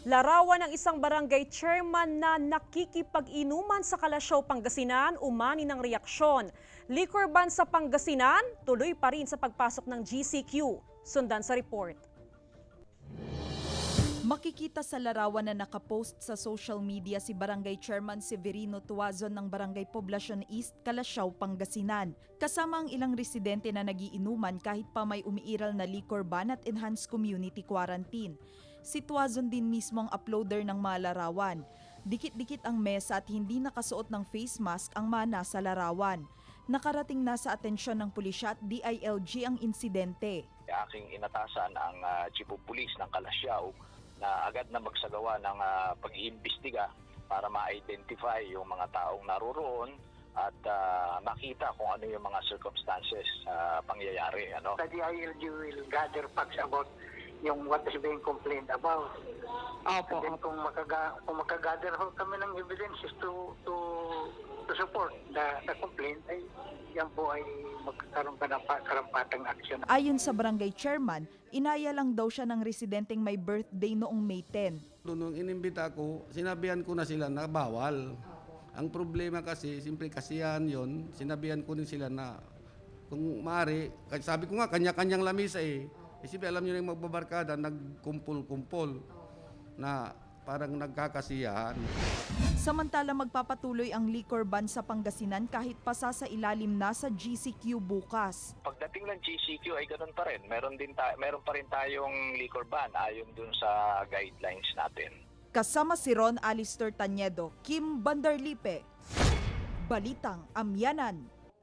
Larawan ng isang barangay chairman na nakikipag-inuman sa Kalasyaw, Pangasinan, umani ng reaksyon. Liquor ban sa Pangasinan, tuloy pa rin sa pagpasok ng GCQ. Sundan sa report. Makikita sa larawan na nakapost sa social media si Barangay Chairman Severino Tuazon ng Barangay Poblacion East, Kalasyaw, Pangasinan. Kasama ang ilang residente na nagiinuman kahit pa may umiiral na liquor ban at enhanced community quarantine. Si Tuazon din mismo ang uploader ng mga larawan. Dikit-dikit ang mesa at hindi nakasuot ng face mask ang mga nasa larawan. Nakarating na sa atensyon ng pulisya at DILG ang insidente. Aking inatasan ang Chief of Police ng Kalasyaw na agad na magsagawa ng pag-iimbestiga para ma-identify yung mga taong naroroon at makita kung ano yung mga circumstances pangyayari. The DILG will gather facts about yung what is being complained about. Opo. And then kung makagather ho kami ng evidences to support the complaint, ay yan po ay magkakaroon ka ng karampatang aksyon. Ayon sa barangay chairman, inaya lang daw siya ng residenteng may birthday noong May 10. Nung inimbita ko, sinabihan ko na sila na bawal. Ang problema kasi, siyempre kasiyahan yon, sinabihan ko din sila na kung maaari, sabi ko nga, kanya-kanyang lamisa eh. Kasi alam nyo na yung magbabarkada, nagkumpul-kumpul na parang nagkakasiyahan. Samantala magpapatuloy ang liquor ban sa Pangasinan kahit pasa sa ilalim na sa GCQ bukas. Pagdating ng GCQ ay ganoon pa rin. Meron pa rin tayong liquor ban ayon dun sa guidelines natin. Kasama si Ron Alister Tañedo, Kim Bandarlipe, Balitang Amyanan.